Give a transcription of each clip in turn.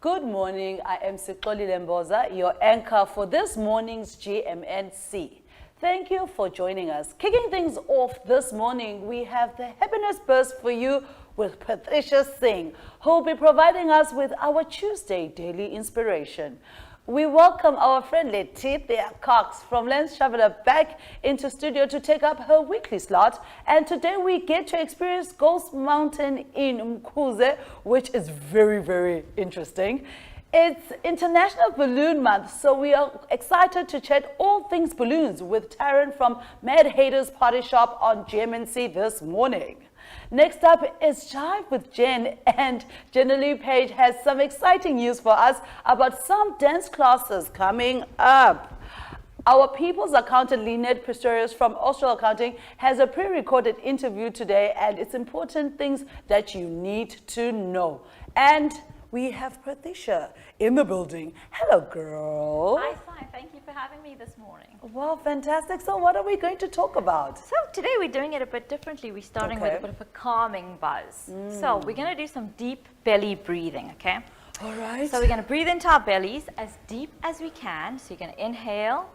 Good morning, I am Sixolile Mboza, your anchor for this morning's GMNC. Thank you for joining us. Kicking things off this morning, we have the happiness burst for you with Prathisha Singh, who will be providing us with our Tuesday daily inspiration. We welcome our friend Leticia Cox from Lens Traveler back into studio to take up her weekly slot. And today we get to experience Ghost Mountain in Mboza, which is very, very interesting. It's International Balloon Month, so we are excited to chat all things balloons with Taryn from Mad Haters Party Shop on GMNC this morning. Next up is Jive with Jen, and Jenna Page has some exciting news for us about some dance classes coming up. Our People's Accountant Lynette Pretorius from Austral Accounting has a pre-recorded interview today, and it's important things that you need to know. And we have Prathisha in the building. Hello, girl. Hi, Sai. Thank you for having me this morning. Wow, fantastic. So what are we going to talk about? So today we're doing it a bit differently. We're starting with a bit of a calming buzz. So we're going to do some deep belly breathing, okay? All right. So we're going to breathe into our bellies as deep as we can. So you're going to inhale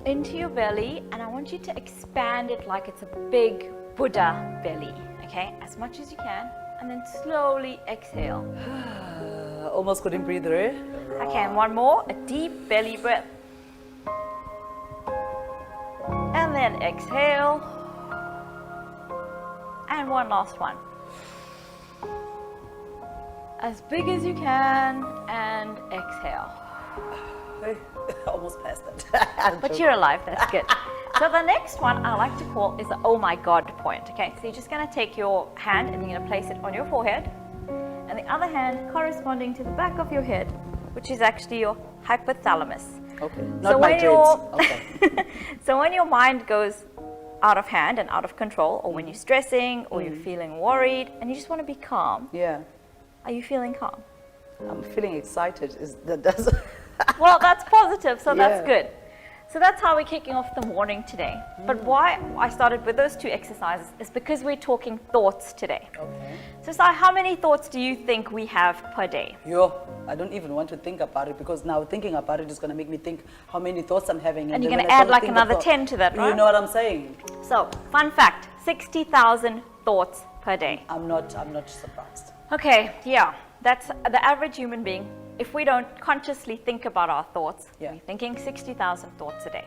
into your belly, and I want you to expand it like it's a big Buddha belly, okay? As much as you can. And then slowly exhale. Almost couldn't breathe, right? Okay, and one more, a deep belly breath. And then exhale. And one last one. As big as you can, and exhale. I almost passed it. But you're alive, that's good. So the next one I like to call is the oh my god point, okay? So you're just going to take your hand and you're going to place it on your forehead, and the other hand corresponding to the back of your head, which is actually your hypothalamus. Okay, not my dreads. Okay. So when your mind goes out of hand and out of control, or when you're stressing, or you're feeling worried, and you just want to be calm. Yeah. Are you feeling calm? I'm feeling excited. Well, that's positive, so that's good. So that's how we're kicking off the morning today. But why I started with those two exercises is because we're talking thoughts today. Okay. So Sai, how many thoughts do you think we have per day? I don't even want to think about it, because now thinking about it is going to make me think how many thoughts I'm having. And you're going to add like another 10 to that, right? You know what I'm saying? So, fun fact, 60,000 thoughts per day. I'm not surprised. Okay, yeah, that's the average human being. If we don't consciously think about our thoughts, we're thinking 60,000 thoughts a day.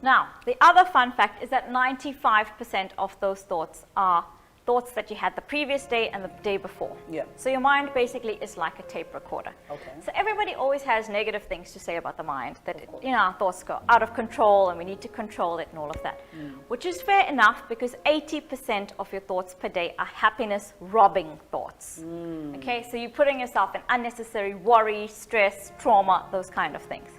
Now, the other fun fact is that 95% of those thoughts are thoughts that you had the previous day and the day before. Yeah. So your mind basically is like a tape recorder. Okay. So everybody always has negative things to say about the mind, that our thoughts go out of control and we need to control it and all of that, which is fair enough, because 80% of your thoughts per day are happiness-robbing thoughts. Okay, so you're putting yourself in unnecessary worry, stress, trauma, those kind of things.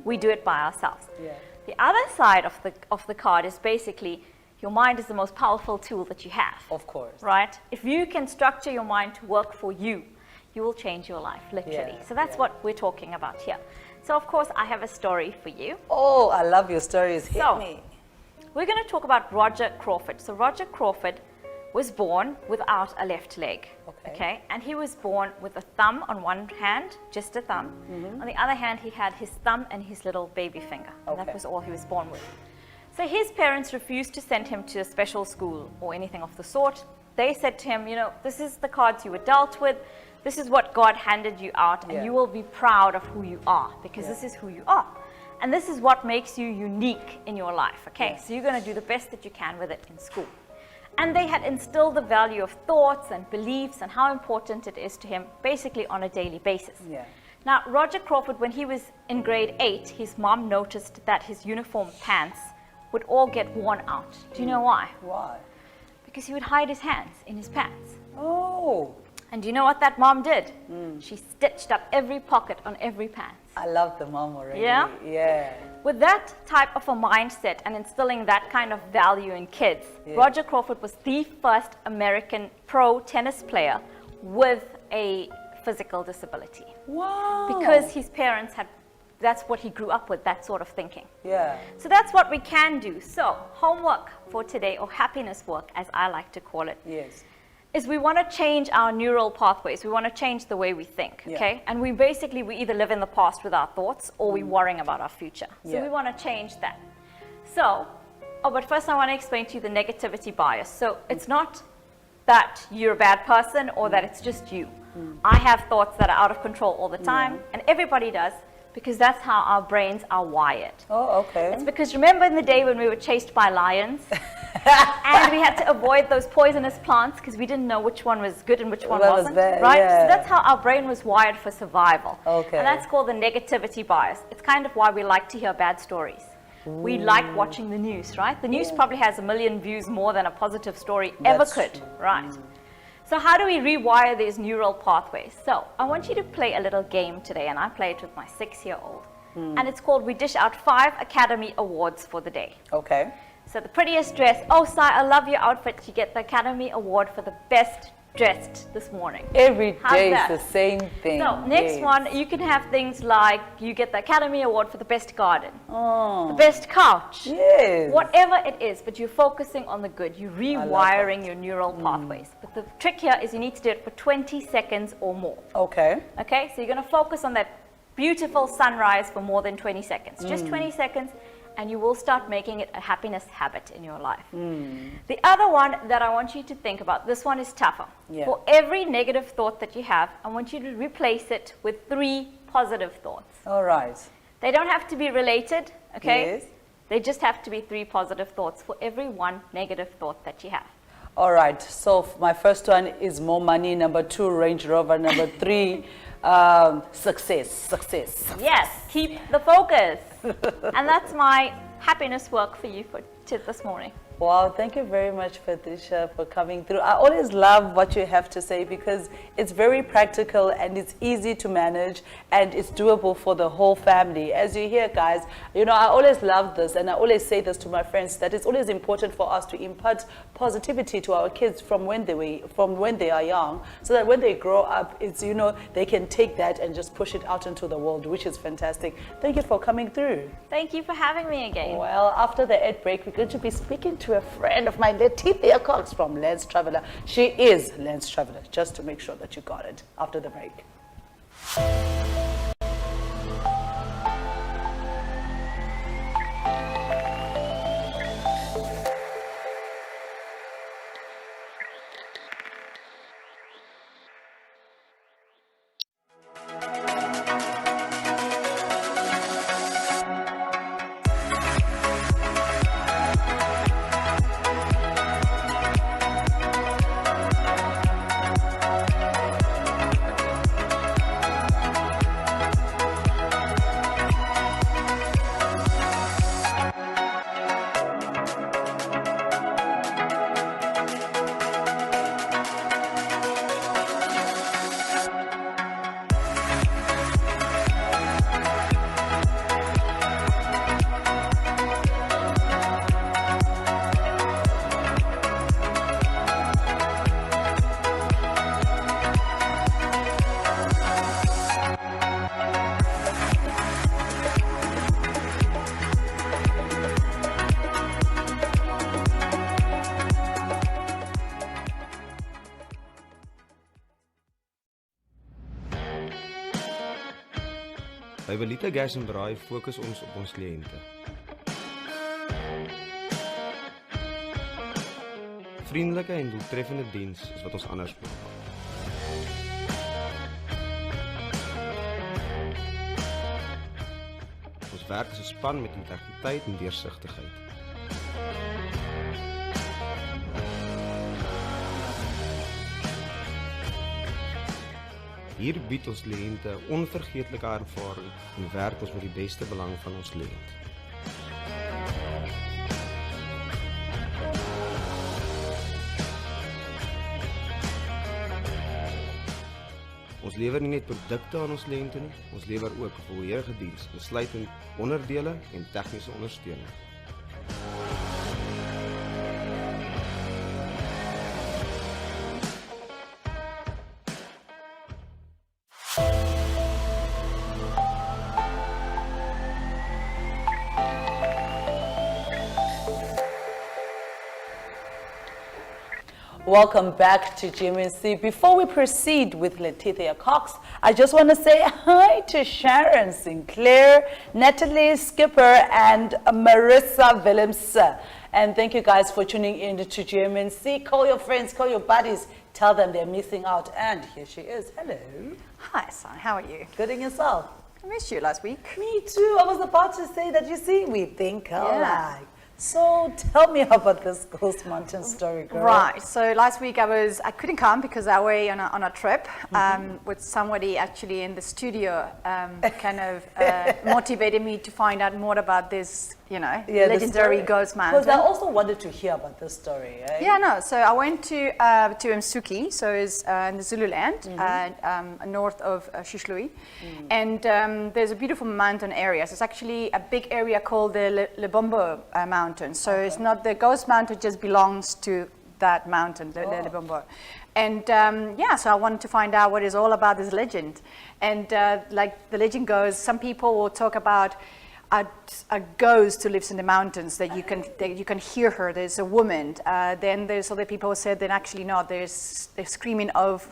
We do it by ourselves. Yeah. The other side of the card is basically your mind is the most powerful tool that you have. Of course. Right? If you can structure your mind to work for you, you will change your life, literally. So that's what we're talking about here. So of course, I have a story for you. Oh, I love your stories. Hit me. We're going to talk about Roger Crawford. So Roger Crawford was born without a left leg. Okay? And he was born with a thumb on one hand, just a thumb. On the other hand, he had his thumb and his little baby finger. And that was all he was born with. So his parents refused to send him to a special school or anything of the sort. They said to him, this is the cards you were dealt with. This is what God handed you out, and you will be proud of who you are, because this is who you are. And this is what makes you unique in your life, okay? So you're going to do the best that you can with it in school. And they had instilled the value of thoughts and beliefs and how important it is to him, basically on a daily basis. Now, Roger Crawford, when he was in grade 8, his mom noticed that his uniform pants would all get worn out. Do you know why? Why? Because he would hide his hands in his pants. Oh. And do you know what that mom did? She stitched up every pocket on every pants. I love the mom already. Yeah? Yeah. With that type of a mindset and instilling that kind of value in kids, Roger Crawford was the first American pro tennis player with a physical disability. Wow. Because his parents had, that's what he grew up with, that sort of thinking. Yeah. So that's what we can do. So homework for today, or happiness work as I like to call it. Yes. is we want to change our neural pathways. We want to change the way we think, okay? And we either live in the past with our thoughts or we're worrying about our future. So we want to change that. So, but first I want to explain to you the negativity bias. So it's not that you're a bad person or that it's just you. I have thoughts that are out of control all the time, and everybody does, because that's how our brains are wired. Oh, okay. It's because remember in the day when we were chased by lions and we had to avoid those poisonous plants because we didn't know which one was good and which one wasn't, right? So that's how our brain was wired for survival. Okay. And that's called the negativity bias. It's kind of why we like to hear bad stories. We like watching the news, right? The news probably has 1 million views more than a positive story ever could, right? So how do we rewire these neural pathways? So I want you to play a little game today, and I play it with my 6-year-old. And it's called We Dish Out 5 Academy Awards for the day. Okay. So the prettiest dress, oh, Sai, I love your outfit. You get the Academy Award for the best dressed this morning. Every day is the same thing. So next one, you can have things like you get the Academy Award for the best garden, the best couch, whatever it is, but you're focusing on the good. You're rewiring your neural pathways. But the trick here is you need to do it for 20 seconds or more. Okay. Okay, so you're going to focus on that beautiful sunrise for more than 20 seconds. Just 20 seconds. And you will start making it a happiness habit in your life. The other one that I want you to think about, this one is tougher. For every negative thought that you have, I want you to replace it with 3 positive thoughts. All right. They don't have to be related, okay? Yes. They just have to be 3 positive thoughts for every 1 negative thought that you have. All right. So my first one is more money. Number 2, Range Rover. Number 3, success. Yes, keep the focus. And that's my happiness work for you for this morning. Wow, thank you very much, Prathisha, for coming through. I always love what you have to say because it's very practical and it's easy to manage and it's doable for the whole family. As you hear, guys, you know, I always love this and I always say this to my friends that it's always important for us to impart positivity to our kids from when they are young, so that when they grow up, it's, you know, they can take that and just push it out into the world, which is fantastic. Thank you for coming through. Thank you for having me again. Well, after the ad break, we're going to be speaking to a friend of mine, Leticia Cox from Lens Traveler. She is Lens Traveler, just to make sure that you got it after the break. By Ballito Gas en Braai fokus ons op ons kliënte. Vriendelike en doeltreffende diens is wat ons anders maak. Ons werk as 'n span met integriteit en deursigtigheid. Hier bied ons kliënte 'n onvergeetlike ervaring en werk ons met die beste belang van ons kliënt. Ons lewer nie net produkte aan ons kliënte nie, ons lewer ook 'n volledige diens, insluitend onderdele en tegniese ondersteuning. Welcome back to GMNC. Before we proceed with Leticia Cox, I just want to say hi to Sharon Sinclair, Natalie Skipper, and Marissa Willems. And thank you guys for tuning in to GMNC. Call your friends, call your buddies, tell them they're missing out. And here she is. Hello. Hi, son. How are you? Good in yourself? I missed you last week. Me too. I was about to say that, you see, we think alike. So tell me about this Ghost Mountain story, girl. Right. So last week I couldn't come because I was away on a trip with somebody actually in the studio, kind of motivated me to find out more about this, legendary Ghost Mountain. Because I also wanted to hear about this story, right? Yeah, no. So I went to Msuki, so it's in the Zululand, north of Shishlui, and there's a beautiful mountain area. So it's actually a big area called the Lebombo Mountain. So it's not the Ghost Mountain; just belongs to that mountain, the Lebombo. And so I wanted to find out what is all about this legend. And like the legend goes, some people will talk about a ghost who lives in the mountains that you can hear her. There's a woman. Then there's other people who said that actually no, there's the screaming of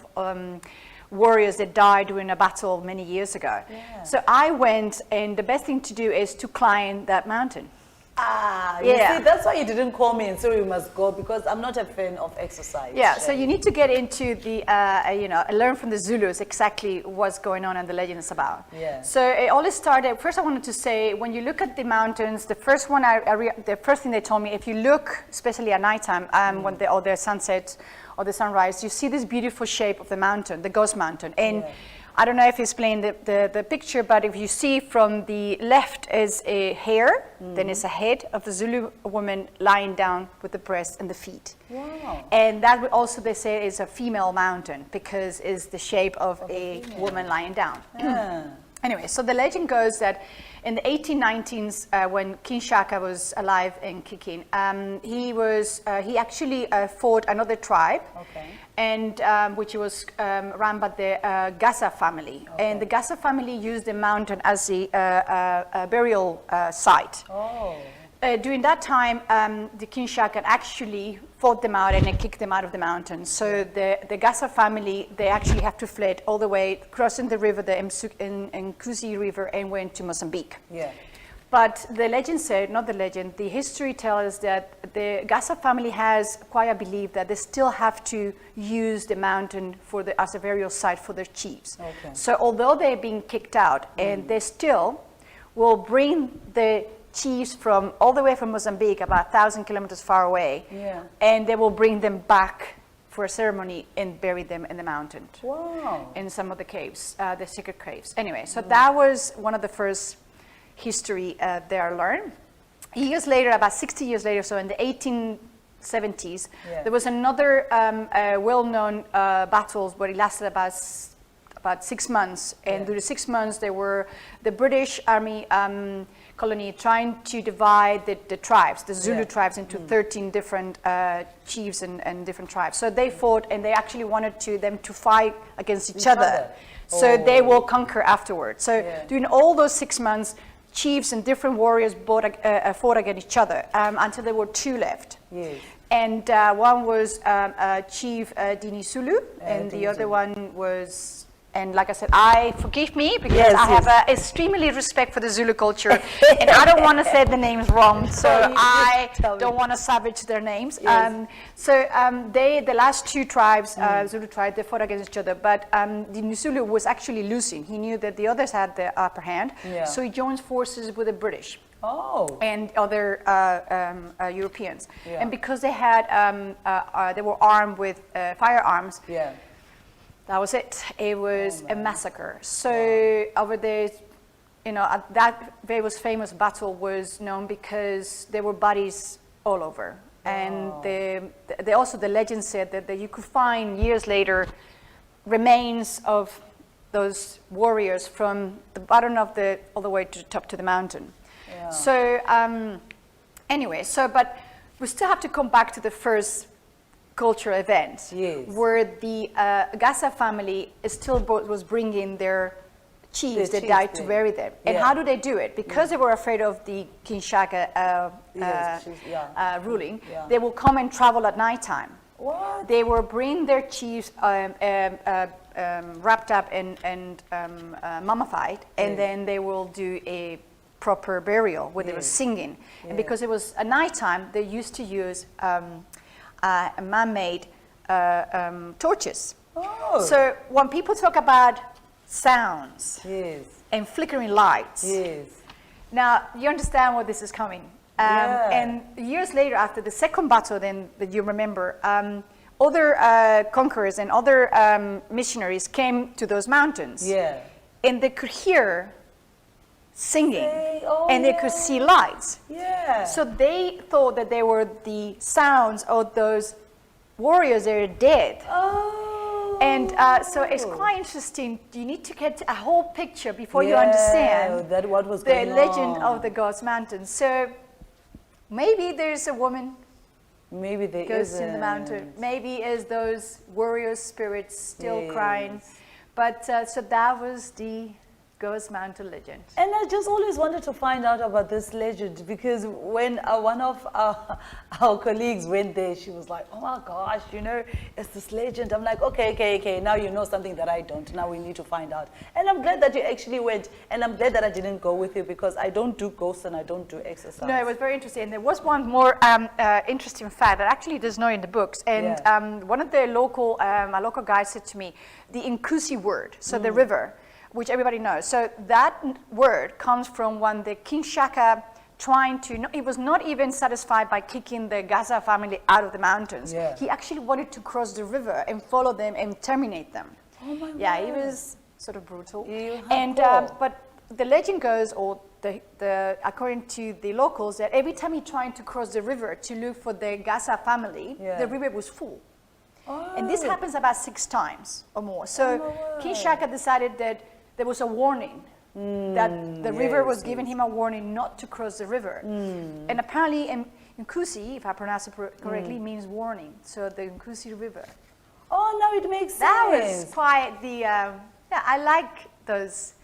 warriors that died during a battle many years ago. Yeah. So I went, and the best thing to do is to climb that mountain. You see, that's why you didn't call me and say we must go, because I'm not a fan of exercise. Yeah, so you need to get into the, learn from the Zulus exactly what's going on and the legend is about. Yeah. So it all started, first I wanted to say, when you look at the mountains, the first one, the first thing they told me, if you look, especially at nighttime, when the sunset or the sunrise, you see this beautiful shape of the mountain, the Ghost Mountain. And I don't know if it's playing the picture, but if you see from the left is a hair, then it's a head of the Zulu woman lying down with the breast and the feet. Wow. And that would also, they say, is a female mountain because it's the shape of a woman lying down. Anyway, so the legend goes that in the 1890s, when King Shaka was alive and kicking, he actually fought another tribe, and which was run by the Gaza family. And the Gaza family used the mountain as a burial site. During that time, the King Shaka actually fought them out and kicked them out of the mountain. So the Gaza family, they actually have to flee all the way, crossing the river, the Nkuzi River, and went to Mozambique. Yeah. But the legend said, not the legend, the history tells us that the Gaza family has quite a belief that they still have to use the mountain as a burial site for their chiefs. So although they're being kicked out, and they still will bring the chiefs from all the way from Mozambique, about 1,000 kilometers far away, and they will bring them back for a ceremony and bury them in the mountain. Wow. In some of the caves, the secret caves. Anyway, so that was one of the first history that I learned. Years later, about 60 years later, so in the 1870s, there was another well-known battles, but it lasted about 6 months. And during 6 months, there were the British Army colony trying to divide the tribes, the Zulu tribes, into 13 different chiefs and different tribes. So they fought, and they actually wanted them to fight against each other. So they will conquer afterwards. So during all those 6 months, chiefs and different warriors fought against each other until there were 2 left. Yes. And one was Chief Dini Sulu, and the other one was... And like I said, forgive me because I have extremely respect for the Zulu culture, and I don't want to say the names wrong, so I don't want to savage their names. Yes. The last 2 tribes, Zulu tribe, they fought against each other, but the Nisulu was actually losing. He knew that the others had the upper hand, so he joined forces with the British. And other Europeans, and because they had, they were armed with firearms. That was it. It was a massacre. So over there, that very famous battle was known because there were bodies all over. And the legend said that you could find years later remains of those warriors from the bottom of all the way to the top to the mountain. So anyway, but we still have to come back to the first cultural event, where the Gaza family was bringing their chiefs that died to bury them. And how do they do it? Because they were afraid of the King Shaka ruling, they will come and travel at nighttime. What? They will bring their chiefs wrapped up and mummified, and then they will do a proper burial where they were singing. And because it was a nighttime, they used to use man-made torches. Oh. So when people talk about sounds Yes. and flickering lights, Yes. now you understand where this is coming. And years later, after the second battle, then that you remember, other conquerors and other missionaries came to those mountains. Yeah. And they could hear singing, Oh, and they could see lights. Yeah. So they thought that they were the sounds of those warriors that are dead. Oh. And so it's quite interesting. You need to get a whole picture before you understand that what was the going legend on. of the Ghost Mountain. So maybe there's a woman Maybe there ghost isn't. in the mountain. Maybe is those warrior spirits still crying. But so that was the Ghost Mountain legend. And I just always wanted to find out about this legend because when one of our colleagues went there, she was like, oh my gosh, you know, it's this legend. I'm like, okay, now you know something that I don't. Now we need to find out. And I'm glad that you actually went, and I'm glad that I didn't go with you because I don't do ghosts and I don't do exercise. No, it was very interesting. And there was one more interesting fact that actually there's no in the books. And one of the local, a local guy said to me, the Nkusi word, so the river, which everybody knows. So that word comes from when the King Shaka trying to, he was not even satisfied by kicking the Gaza family out of the mountains. Yeah. He actually wanted to cross the river and follow them and terminate them. Oh my Yeah, God. he was sort of brutal. And But the legend goes, or the according to the locals, that every time he tried to cross the river to look for the Gaza family, the river was full. Oh. And this happens about 6 times or more. So King Shaka decided that there was a warning, that the river was giving him a warning not to cross the river. And apparently Nkusi, if I pronounce it correctly, means warning. So the Nkusi River. Oh, now it makes sense. That was quite the, yeah, I like those.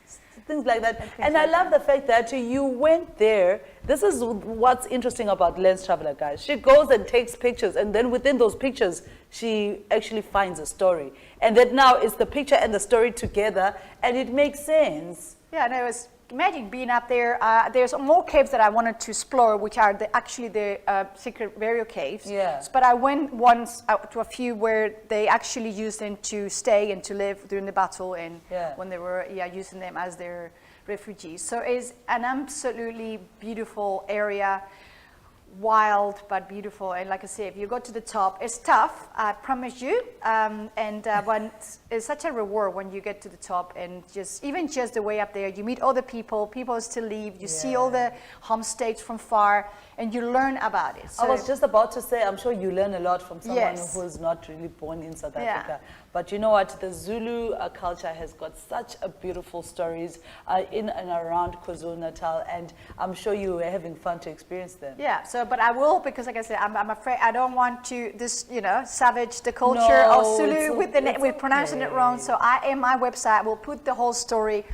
Things like that. And I love the fact that you went there. This is what's interesting about Lens Traveler, guys. She goes and takes pictures, and then within those pictures, she actually finds a story. And that now is the picture and the story together, and it makes sense. Yeah, no, it was, imagine being up there. There's more caves that I wanted to explore, which are actually the secret burial caves. Yeah. But I went once to a few where they actually used them to stay and to live during the battle, and when they were using them as their refugees. So it's an absolutely beautiful area. Wild but beautiful, and like I say, if you go to the top, it's tough, I promise you, when it's such a reward when you get to the top, and even just the way up there, you meet other people still leave, you see all the homestays from far, and you learn about it. So I was just about to say, I'm sure you learn a lot from someone who is not really born in South Africa. But you know what? The Zulu culture has got such a beautiful stories in and around KwaZulu-Natal, and I'm sure you were having fun to experience them. Yeah, so, but I will, because like I said, I'm afraid I don't want to savage the culture of Zulu with pronouncing it wrong. So in my website will put the whole story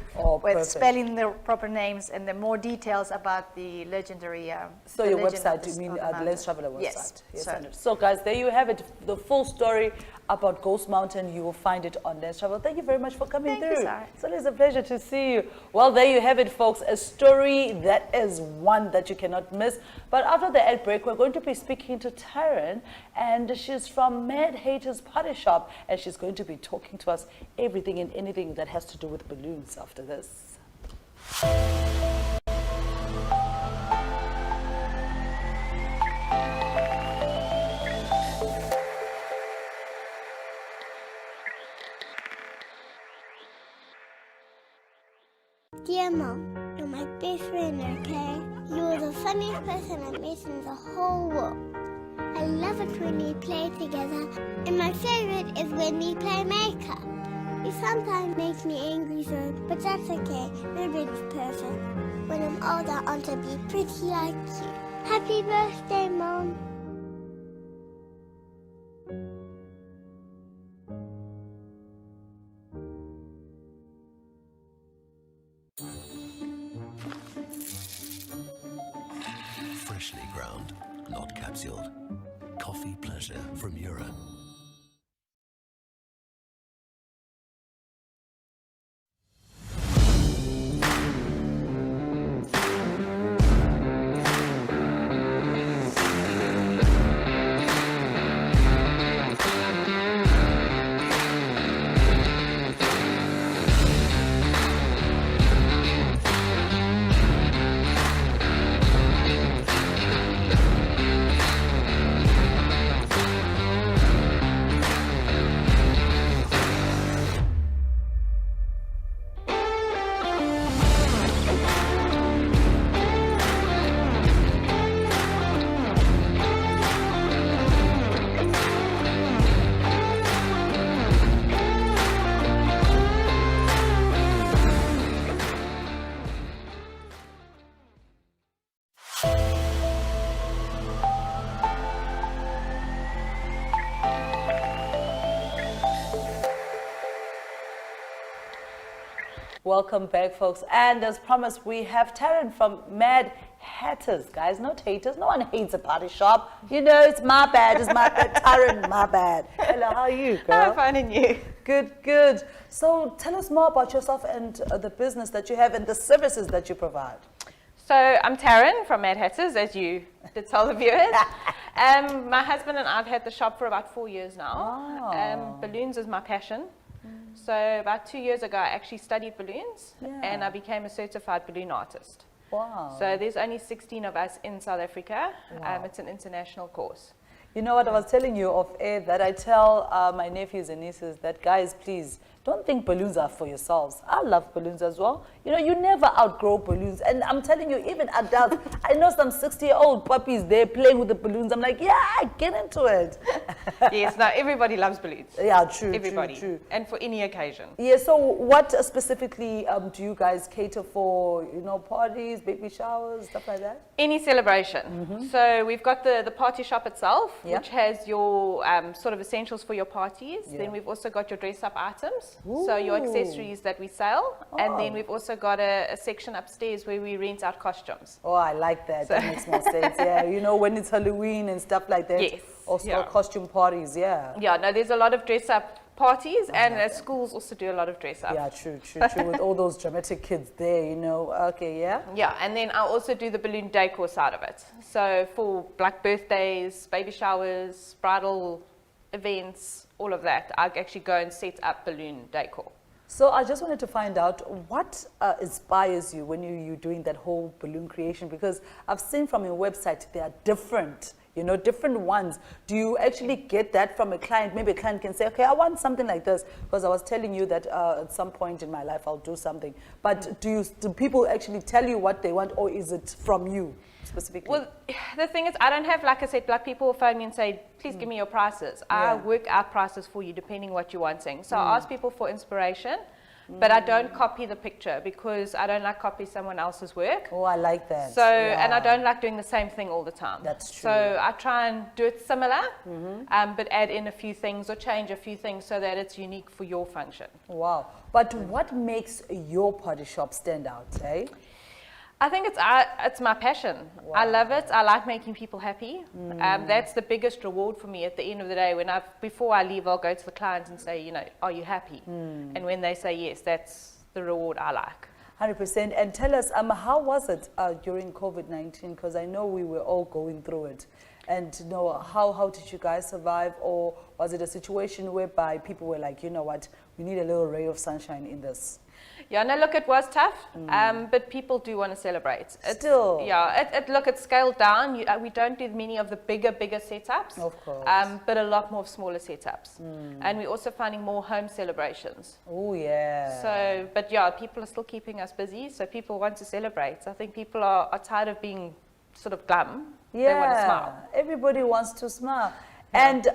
with spelling the proper names and the more details about the legendary. So your website, you mean the Let's Traveler website? Yes. So guys, there you have it, the full story about Ghost Mountain. You will find it on Let's Travel. Thank you very much for coming through. You, Sarah. It's always a pleasure to see you. Well, there you have it, folks. A story that is one that you cannot miss. But after the ad break, we're going to be speaking to Taryn, and she's from Mad Haters Party Shop, and she's going to be talking to us everything and anything that has to do with balloons after this. Dear Mom, you're my best friend, okay? You're the funniest person I've met in the whole world. I love it when we play together, and my favorite is when we play makeup. You sometimes make me angry, so, but that's okay. Nobody's perfect. When I'm older, I want to be pretty like you. Happy birthday, Mom. Freshly ground, not capsuled. Coffee pleasure from Europe. Welcome back, folks. And as promised, we have Taryn from Mad Hatters. Guys, not haters. No one hates a party shop. You know, it's my bad. It's my bad. Taryn, my bad. Hello, how are you, girl? I'm fine, and you? Good, good. So tell us more about yourself and the business that you have and the services that you provide. So I'm Taryn from Mad Hatters, as you did tell the viewers. My husband and I have had the shop for about 4 years now. Oh. Balloons is my passion. So about 2 years ago, I actually studied balloons, and I became a certified balloon artist. Wow. So there's only 16 of us in South Africa. It's an international course. You know what, I was telling you off air that I tell my nephews and nieces that, guys, please, don't think balloons are for yourselves. I love balloons as well. You know, you never outgrow balloons. And I'm telling you, even adults, I know some 60-year-old puppies, they're playing with the balloons. I'm like, yeah, get into it. Yes, now everybody loves balloons. Yeah, true, Everybody. true. And for any occasion. Yeah, so what specifically do you guys cater for, you know, parties, baby showers, stuff like that? Any celebration. So we've got the party shop itself, which has your sort of essentials for your parties. Then we've also got your dress-up items. So your accessories that we sell. And then we've also got a section upstairs where we rent out costumes. Oh, I like that. That makes more sense. Yeah, you know, when it's Halloween and stuff like that. Yes. Also costume parties, yeah. Yeah, no, there's a lot of dress-up parties, and schools also do a lot of dress-up. Yeah, true. With all those dramatic kids there, you know. Okay, yeah. Yeah, and then I also do the balloon decor side of it. So for like birthdays, baby showers, bridal events, all of that, I actually go and set up balloon decor. So I just wanted to find out what inspires you when you're doing that whole balloon creation, because I've seen from your website they are different, you know, different ones. Do you actually get that from a client? Maybe a client can say, okay, I want something like this, because I was telling you that at some point in my life I'll do something. But do people actually tell you what they want, or is it from you specifically? Well, the thing is, I don't have, like I said, like people will phone me and say, please give me your prices. I work out prices for you depending what you're wanting. So I ask people for inspiration, but I don't copy the picture because I don't like copy someone else's work. Oh, I like that. So, and I don't like doing the same thing all the time. That's true. So I try and do it similar, but add in a few things or change a few things so that it's unique for your function. Wow. But what makes your party shop stand out, eh? I think it's my passion. Wow. I love it. I like making people happy. That's the biggest reward for me at the end of the day. Before I leave, I'll go to the client and say, you know, are you happy? And when they say yes, that's the reward I like. 100%. And tell us, how was it during COVID-19? Because I know we were all going through it. And you know, how did you guys survive? Or was it a situation whereby people were like, you know what, we need a little ray of sunshine in this? Yeah, no, look, it was tough, but people do want to celebrate. Still. Yeah, look, it's scaled down. We don't do many of the bigger setups. Of course. But a lot more smaller setups. And we're also finding more home celebrations. Oh, yeah. So, but yeah, people are still keeping us busy, so people want to celebrate. I think people are tired of being sort of glum. Yeah, they want to smile. Everybody wants to smile. And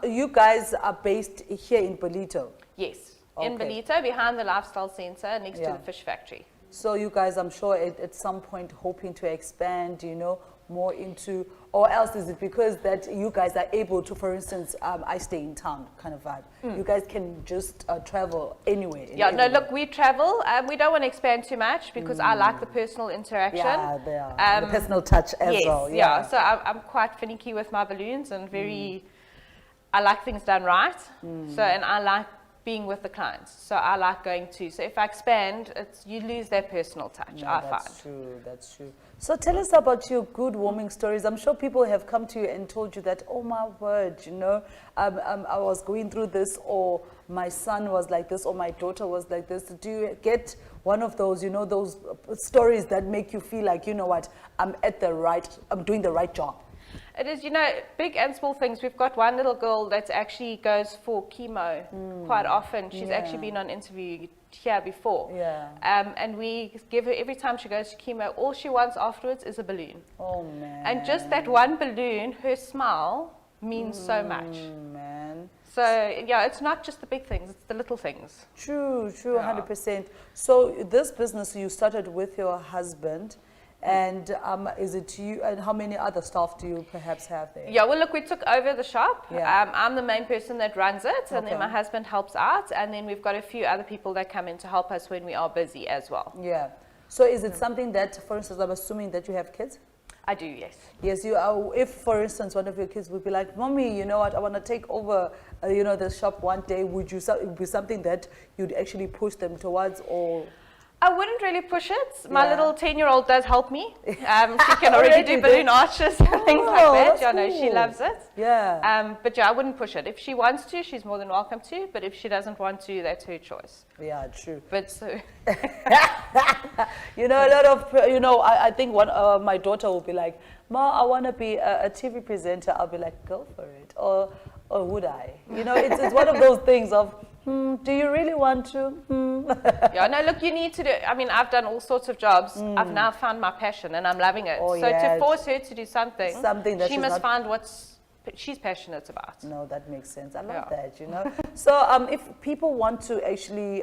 you guys are based here in Ballito? Yes. In Ballito, behind the Lifestyle Centre, next to the fish factory. So you guys, I'm sure at some point hoping to expand, you know, more into, or else is it because that you guys are able to, for instance, I stay in town kind of vibe. You guys can just travel anywhere. Yeah, no, look, we travel. We don't want to expand too much because I like the personal interaction. Yeah, the personal touch as well. Yeah, so I'm quite finicky with my balloons and I like things done right. So, and I like being with the clients. So I like going to. So if I expand, you lose that personal touch, I find. That's true. So tell us about your good warming stories. I'm sure people have come to you and told you that, oh my word, you know, I was going through this, or my son was like this, or my daughter was like this. Do you get one of those, you know, those stories that make you feel like, you know what, I'm doing the right job? It is, you know, big and small things. We've got one little girl that actually goes for chemo quite often. She's actually been on interview here before. And we give her, every time she goes to chemo, all she wants afterwards is a balloon. Oh, man. And just that one balloon, her smile, means so much. Man. So, yeah, it's not just the big things, it's the little things. True, 100%. So this business you started with your husband, And is it you, and how many other staff do you perhaps have there? Yeah, well, look, we took over the shop. Yeah. I'm the main person that runs it, and then Okay. my husband helps out, and then we've got a few other people that come in to help us when we are busy as well. Yeah. So is it something that, for instance, I'm assuming that you have kids? I do, yes. Yes, you are. If, for instance, one of your kids would be like, "Mommy, you know what? I want to take over, the shop one day." Would you? It would be something that you'd actually push them towards, or? I wouldn't really push it. My Yeah. little 10-year-old does help me. She can already do balloon arches and things like that. that's Yeah, no, she cool. loves it. Yeah. But yeah, I wouldn't push it. If she wants to, she's more than welcome to. But if she doesn't want to, that's her choice. Yeah, true. But so, A lot of, I think my daughter will be like, "Ma, I want to be a TV presenter." I'll be like, "Go for it," or would I? It's one of those things of, do you really want to? yeah, no, look, you need to do. I mean, I've done all sorts of jobs. I've now found my passion, and I'm loving it. Oh, so yeah. to force her to do something that she she's must not- find what she's passionate about. No, that makes sense. I love Yeah. that, So if people want to actually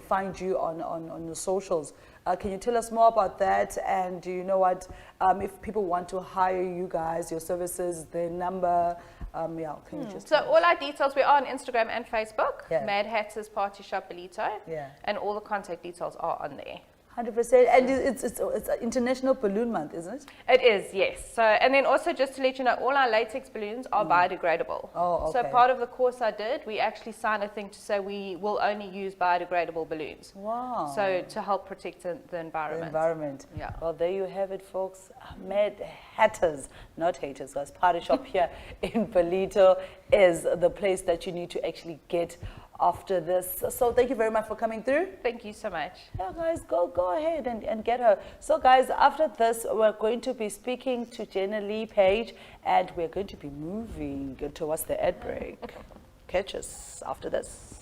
find you on the socials, can you tell us more about that? And do you know what, if people want to hire you guys, your services, their number, can you just So tell us? all our details, we are on Instagram and Facebook, Yeah. Mad Hatters Party Shop Ballito, Yeah. and all the contact details are on there. 100%. And it's an International Balloon Month, isn't it? It is, yes. So, and then also just to let you know, all our latex balloons are biodegradable. Oh, So okay. part of the course I did, we actually signed a thing to say we will only use biodegradable balloons. Wow. So to help protect the The environment. environment. Yeah. Well, there you have it, folks. Mad Hatters, not haters, guys. Party Shop here in Ballito is the place that you need to actually get after this. So thank you very much for coming through. Thank you so much. Yeah, guys, go ahead and get her. So, guys, after this, we're going to be speaking to Jenna Page, and we're going to be moving towards the ad break. Catch us after this.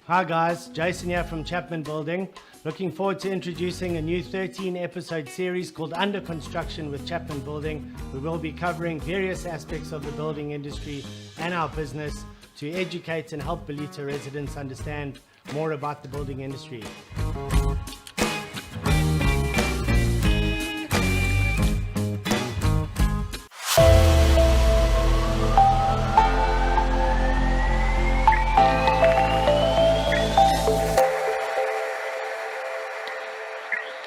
Hi guys, Jason here from Chapman Building. Looking forward to introducing a new 13-episode series called Under Construction with Chapman Building. We will be covering various aspects of the building industry and our business to educate and help Ballito residents understand more about the building industry.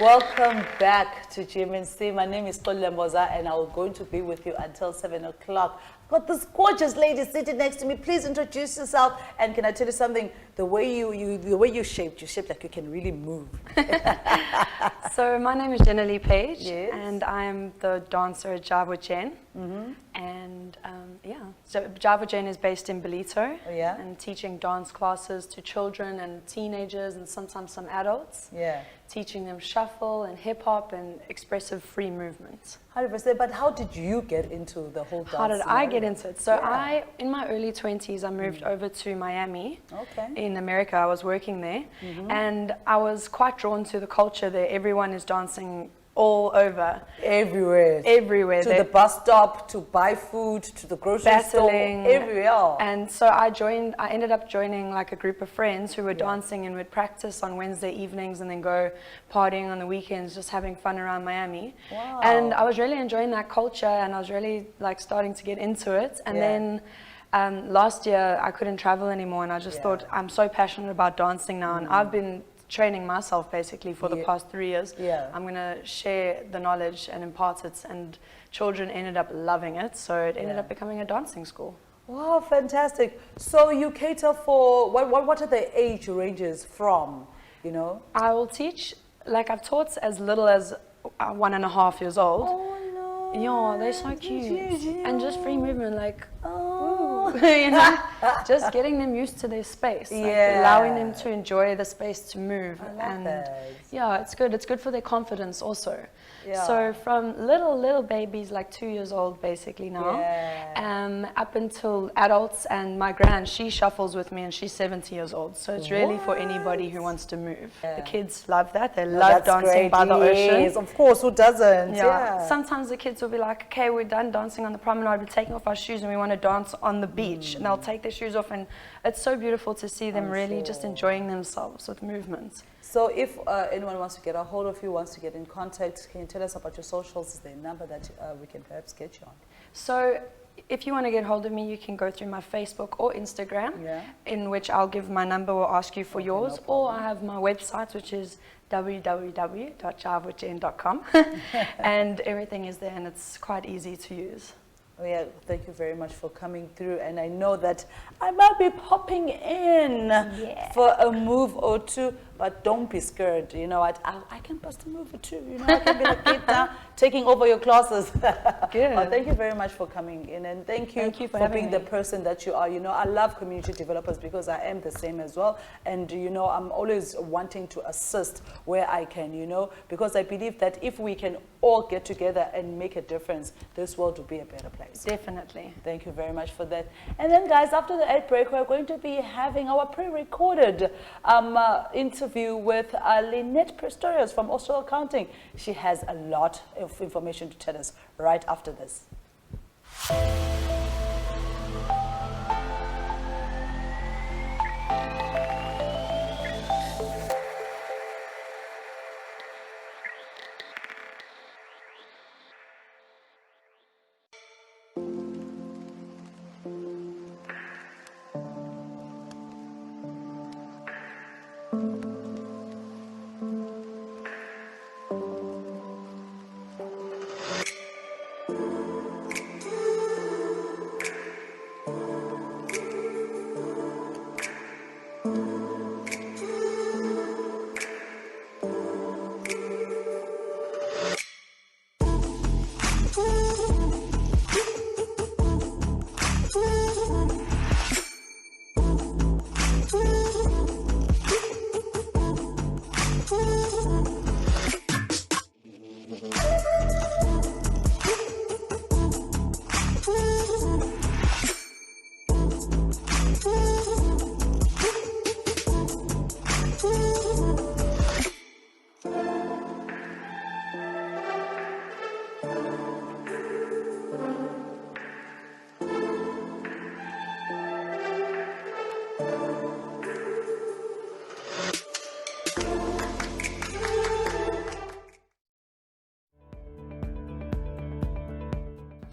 Welcome back to GMNC. My name is Mboza, and I'm going to be with you until 7 o'clock. I've got this gorgeous lady sitting next to me. Please introduce yourself. And can I tell you something? The way you're shaped like you can really move. So my name is Jenna Page, Yes. and I'm the dancer at Jive. And so Jive is based in Ballito, Yeah. and teaching dance classes to children and teenagers and sometimes some adults. Yeah. Teaching them shuffle and hip hop and expressive free movement. 100%. But how did you get into the whole dance? How did I get scenario? into it? So Yeah. in my early 20s, I moved over to Miami. Okay. In America. I was working there, and I was quite drawn to the culture there. Everyone is dancing all over. Everywhere. Everywhere. To the bus stop, to buy food, to the grocery store, everywhere. And so I ended up joining like a group of friends who were dancing, and would practice on Wednesday evenings and then go partying on the weekends, just having fun around Miami. Wow. And I was really enjoying that culture, and I was really like starting to get into it. And then last year I couldn't travel anymore, and I just thought, I'm so passionate about dancing now, and I've been training myself basically for the past 3 years. I'm going to share the knowledge and impart it, and children ended up loving it, so it ended up becoming a dancing school. Wow, fantastic. So you cater for, what are the age ranges from, you know? I will teach, like I've taught as little as 1.5 years old. Oh no. Yeah, they're so cute. And just free movement, like, you know, just getting them used to their space, like allowing them to enjoy the space to move. And yeah, it's good. It's good for their confidence also. So from little babies, like 2 years old basically now, up until adults, and my grand, she shuffles with me and she's 70 years old. So it's really for anybody who wants to move. The kids love that. They love dancing by the ocean. Yes, of course, who doesn't? Sometimes the kids will be like, okay, we're done dancing on the promenade, we're taking off our shoes and we want to dance on the beach. And they'll take their shoes off, and it's so beautiful to see them really just enjoying themselves with movement. So if anyone wants to get a hold of you, wants to get in contact, can you tell us about your socials? Is there a number that we can perhaps get you on? So if you want to get hold of me, you can go through my Facebook or Instagram, in which I'll give my number or ask you for yours. Or I have my website, which is www.JiveWithJen.com. And everything is there, and it's quite easy to use. Oh yeah, thank you very much for coming through, and I know that I might be popping in for a move or two, but don't be scared. You know what? I can bust a move or two. You know, I can be like, get down, taking over your classes. Good. Well, thank you very much for coming in, and thank you for being the person that you are. You know, I love community developers because I am the same as well, and you know, I'm always wanting to assist where I can. You know, because I believe that if we can all get together and make a difference, this world will be a better place. Definitely. Thank you very much for that. And then, guys, after the ad break, we're going to be having our pre-recorded interview with Lynette Pretorius from Austral Accounting. She has a lot of information to tell us right after this.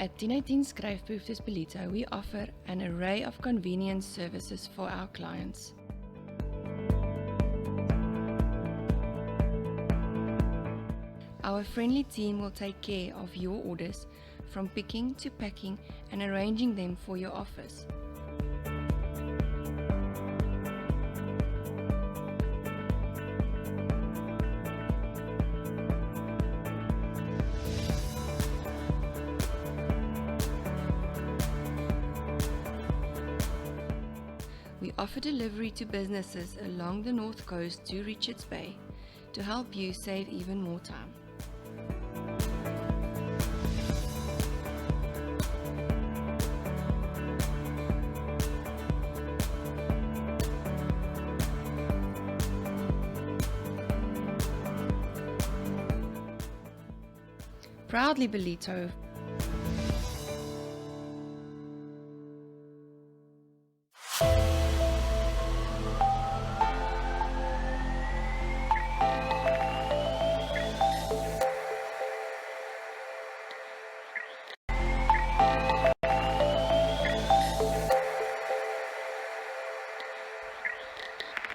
At 1018 Skryfbehoeftes Ballito, we offer an array of convenience services for our clients. Our friendly team will take care of your orders, from picking to packing and arranging them for your office. We offer delivery to businesses along the North Coast to Richards Bay to help you save even more time. Proudly Ballito.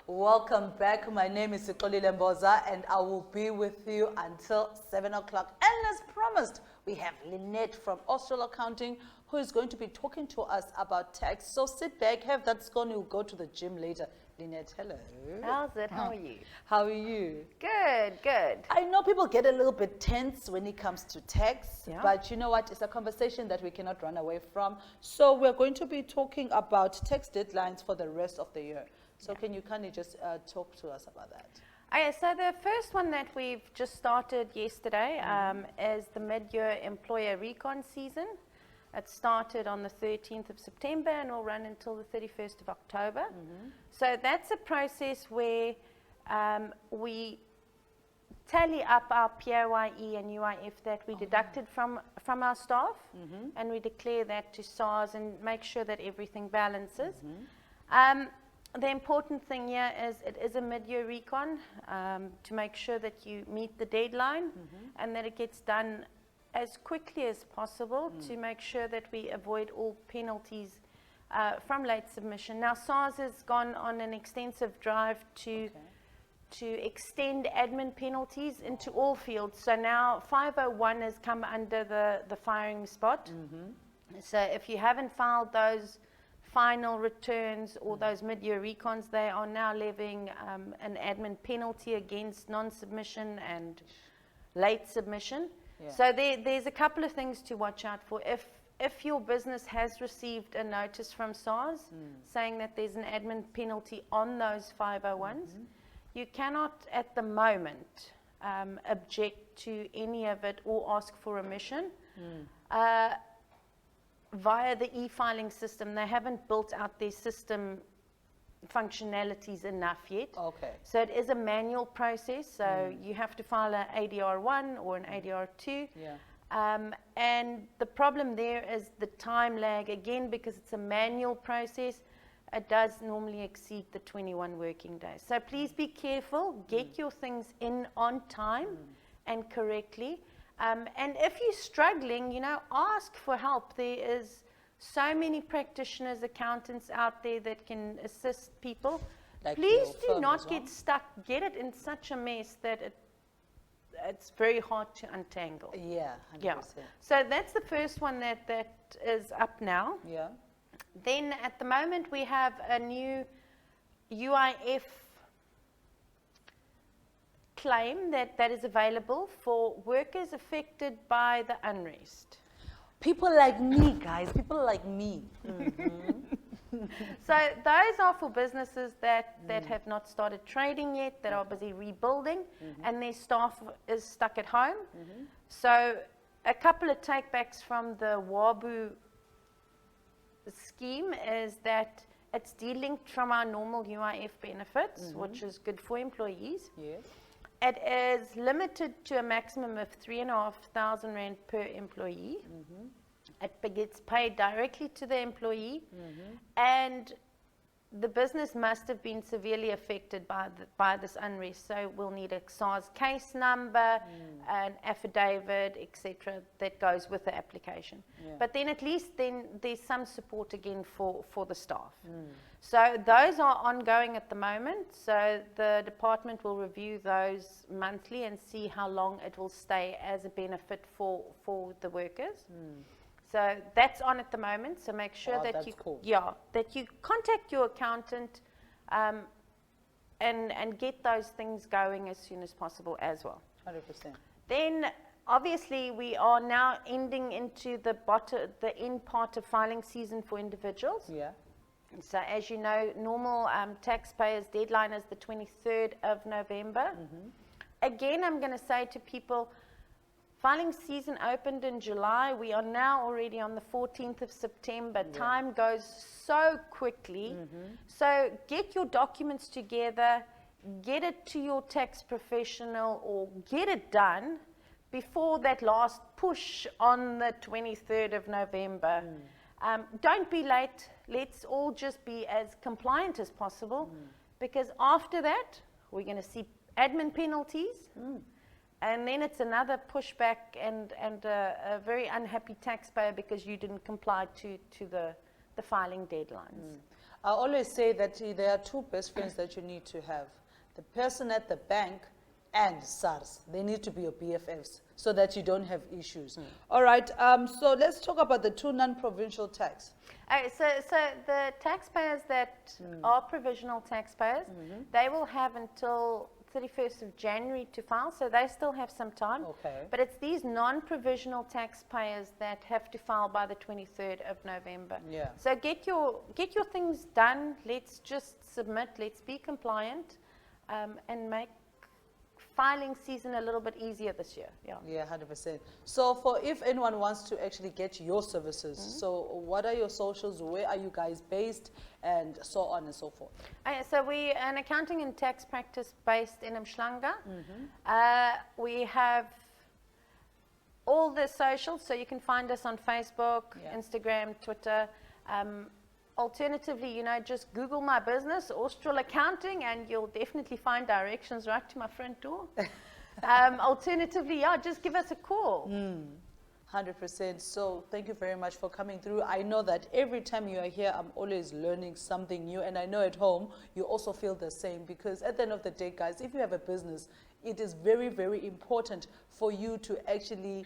Welcome back. My name is Sixolile Mboza and I will be with you until 7 o'clock. And as promised, we have Lynette from Austral Accounting who is going to be talking to us about tax. So sit back, have that scone, you'll go to the gym later. Lynette, hello. How's it? How are you? How are you? Good, good. I know people get a little bit tense when it comes to tax, but you know what? It's a conversation that we cannot run away from. So we're going to be talking about tax deadlines for the rest of the year. So can you kindly just talk to us about that? Okay, so the first one that we've just started yesterday is the mid-year employer recon season. It started on the 13th of September and will run until the 31st of October. So that's a process where we tally up our PAYE and UIF that we deducted from our staff, and we declare that to SARS and make sure that everything balances. The important thing here is it is a mid-year recon to make sure that you meet the deadline and that it gets done as quickly as possible to make sure that we avoid all penalties from late submission. Now, SARS has gone on an extensive drive to extend admin penalties into all fields. So now 501 has come under the firing spot. So if you haven't filed those final returns or those mid-year recons, they are now levying an admin penalty against non-submission and late submission. So there's a couple of things to watch out for. If your business has received a notice from SARS saying that there's an admin penalty on those 501s, you cannot at the moment object to any of it or ask for remission. Via the e-filing system, they haven't built out their system functionalities enough yet. So it is a manual process, so you have to file an ADR1 or an ADR2. And the problem there is the time lag, again, because it's a manual process, it does normally exceed the 21 working days. So please be careful, get your things in on time and correctly. And if you're struggling, you know, ask for help. There is so many practitioners, accountants out there that can assist people. Like Please your do not firm as well? get stuck, get it in such a mess that it's very hard to untangle. Yeah, 100%. Yeah. So that's the first one that is up now. Yeah. Then at the moment we have a new UIF claim that is available for workers affected by the unrest. People like me, guys, people like me. So those are for businesses that have not started trading yet, that are busy rebuilding, and their staff is stuck at home. So a couple of takebacks from the WABU scheme is that it's delinked from our normal UIF benefits, which is good for employees. Yes. It is limited to a maximum of 3,500 Rand per employee. It gets paid directly to the employee, and the business must have been severely affected by this unrest. So we'll need a SARS case number, an affidavit, etc., that goes with the application. But then at least then there's some support again for the staff. So those are ongoing at the moment. So the department will review those monthly and see how long it will stay as a benefit for the workers. So that's on at the moment. So make sure that you contact your accountant and get those things going as soon as possible as well. 100%. Then obviously we are now ending into the end part of filing season for individuals. Yeah. So as you know, normal taxpayers' deadline is the 23rd of November. Again, I'm going to say to people, filing season opened in July. We are now already on the 14th of September. Time goes so quickly. So get your documents together, get it to your tax professional or get it done before that last push on the 23rd of November. Don't be late. Let's all just be as compliant as possible, because after that, we're going to see admin penalties, and then it's another pushback and a very unhappy taxpayer because you didn't comply to the filing deadlines. I always say that there are two best friends that you need to have. The person at the bank and SARS. They need to be your BFFs so that you don't have issues. All right, so let's talk about the two non-provincial tax. So the taxpayers that are provisional taxpayers, they will have until 31st of January to file, so they still have some time. Okay. But it's these non-provisional taxpayers that have to file by the 23rd of November. Yeah. So get your things done. Let's just submit. Let's be compliant, and make filing season a little bit easier this year. Yeah, 100%. So for if anyone wants to actually get your services, so what are your socials, where are you guys based, and so on and so forth? So we are an accounting and tax practice based in Mshlanga. We have all the socials, so you can find us on Facebook, Instagram, Twitter. Alternatively, you know, just Google my business, Austral Accounting, and you'll definitely find directions right to my front door. Alternatively, yeah, just give us a call. 100%. So thank you very much for coming through. I know that every time you are here, I'm always learning something new, and I know at home you also feel the same, because at the end of the day, guys, if you have a business, it is very, very important for you to actually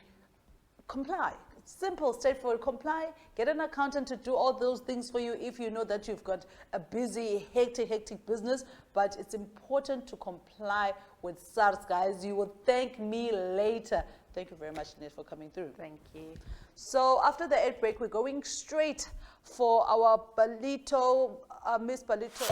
comply. Simple, straightforward, comply, get an accountant to do all those things for you if you know that you've got a busy, hectic business, but it's important to comply with SARS, guys. You will thank me later. Thank you very much, Lynette, for coming through. Thank you. So after the ad break, we're going straight for our Ballito, Miss Ballito.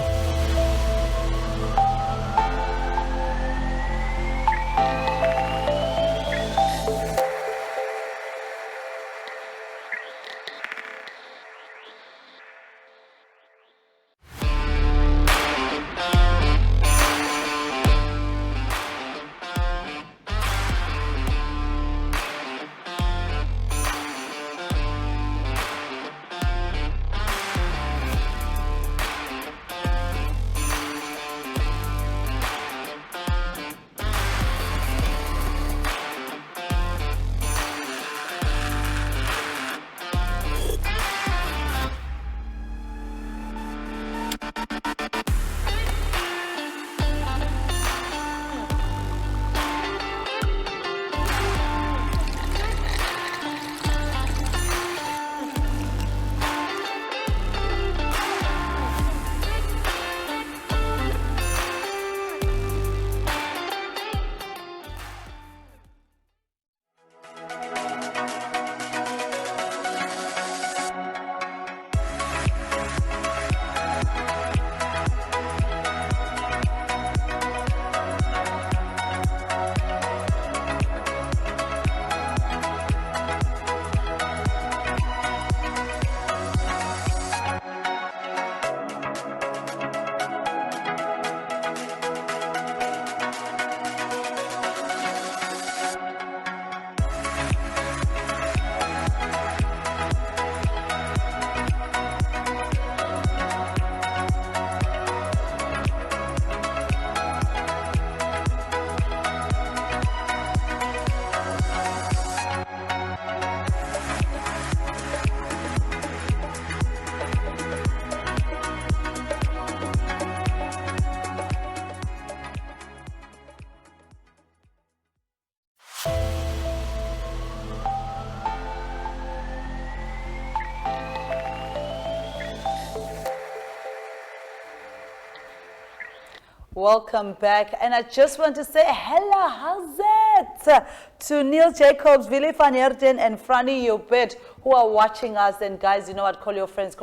Welcome back, and I just want to say hello, how's it? To Neil Jacobs, Willie van Herden, and Franny Jobet, who are watching us. And guys, you know what, call your friends,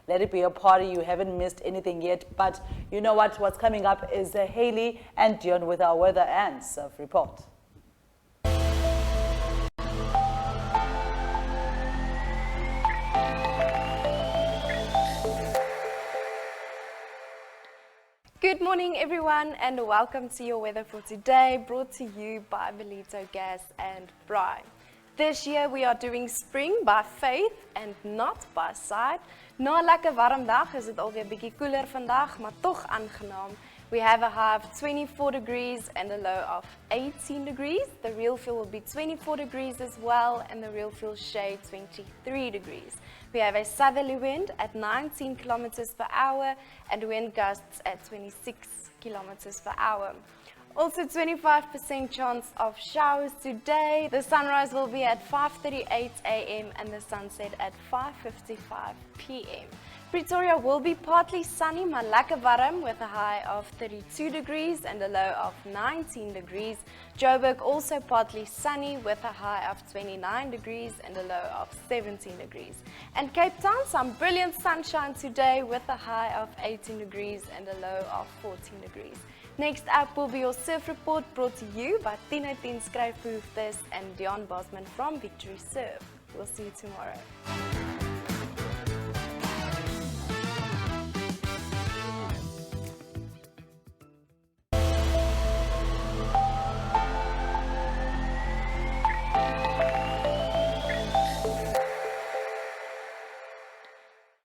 let it be a party. You haven't missed anything yet, but you know what, what's coming up is Heili and Deon with our weather and surf report. Good Good morning everyone and welcome to your weather for today, brought to you by Ballito Gas and Braai. This year we are doing spring by faith and not by sight. Na 'n lekker warm dag is dit alweer bietjie koeler vandag, maar tog aangenaam. We have a high of 24 degrees and a low of 18 degrees. The real feel will be 24 degrees as well and the real feel shade 23 degrees. We have a southerly wind at 19 kilometers per hour and wind gusts at 26 kilometers per hour. Also 25% chance of showers today. The sunrise will be at 5:38 a.m. and the sunset at 5:55 p.m. Pretoria will be partly sunny, maar lekker warm with a high of 32 degrees and a low of 19 degrees. Joburg also partly sunny with a high of 29 degrees and a low of 17 degrees. And Cape Town, some brilliant sunshine today with a high of 18 degrees and a low of 14 degrees. Next up will be your surf report brought to you by Tino Ten Skryfbehoeftes and Deon Bosman from Victory Surf. We'll see you tomorrow.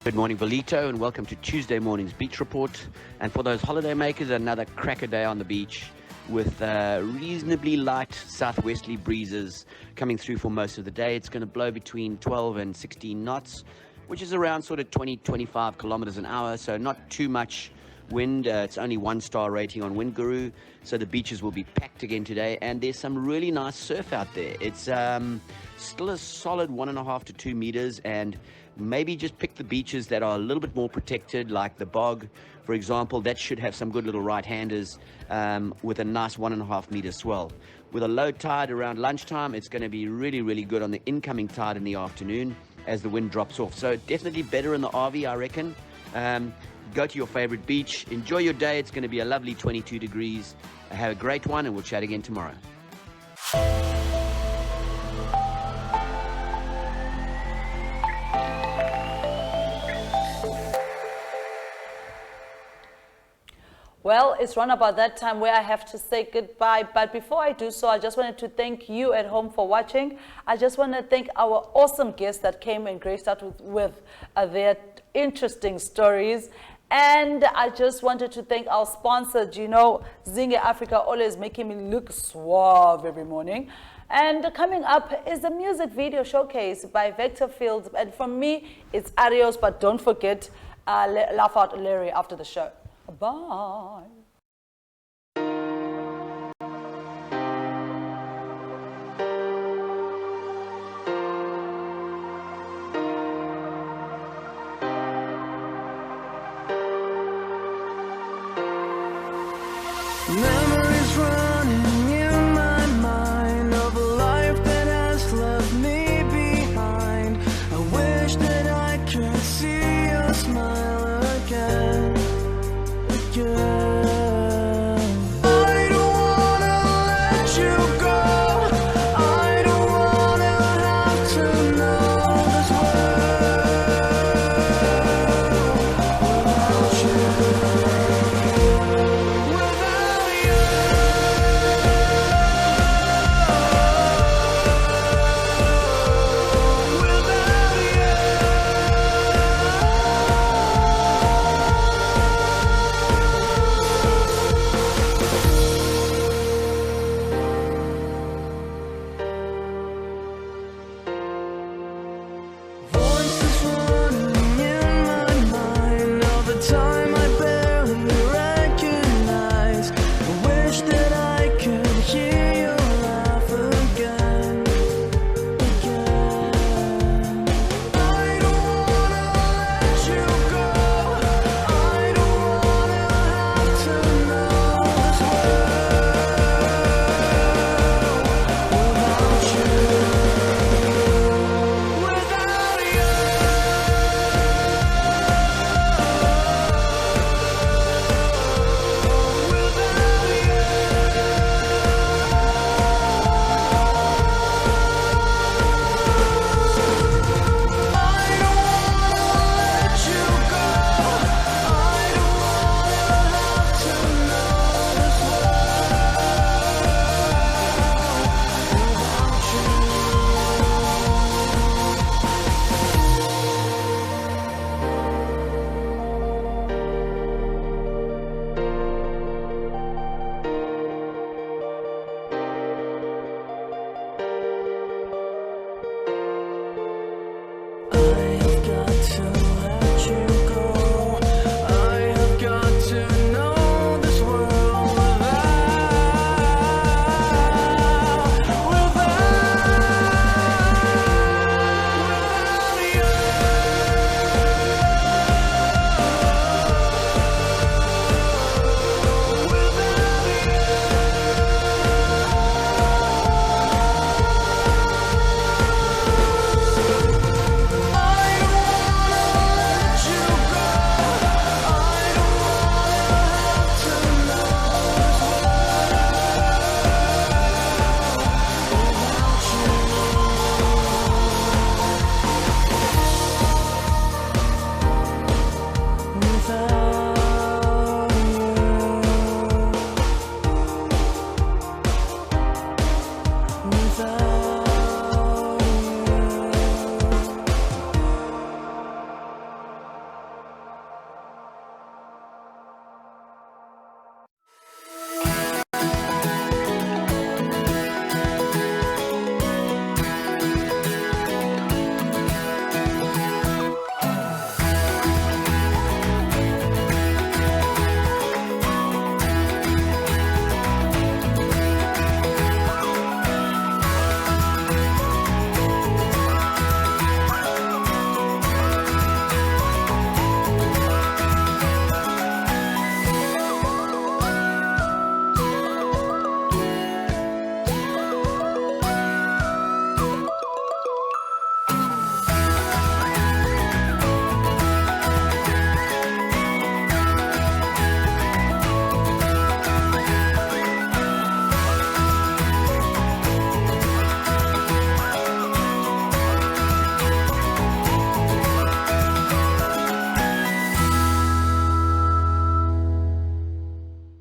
Good morning, Ballito, and welcome to Tuesday morning's beach report. And for those holiday makers, another cracker day on the beach with reasonably light southwesterly breezes coming through for most of the day. It's going to blow between 12 and 16 knots, which is around sort of 20-25 kilometers an hour, so not too much wind. It's only 1-star rating on Wind Guru, so the beaches will be packed again today, and there's some really nice surf out there. It's still a solid 1.5 to 2 meters, and maybe just pick the beaches that are a little bit more protected, like the bog, for example. That should have some good little right-handers with a nice 1.5 meter swell. With a low tide around lunchtime, it's going to be really, really good on the incoming tide in the afternoon as the wind drops off. So definitely better in the RV, I reckon. Go to your favorite beach, enjoy your day. It's going to be a lovely 22 degrees. Have a great one, and we'll chat again tomorrow. Well, it's run about that time where I have to say goodbye. But before I do so, I just wanted to thank you at home for watching. I just want to thank our awesome guests that came and graced us with their interesting stories. And I just wanted to thank our sponsors, Singh Africa, always making me look suave every morning. And coming up is a music video showcase by Vector Fields. And from me, it's adios, but don't forget, laugh out Larry after the show. Bye.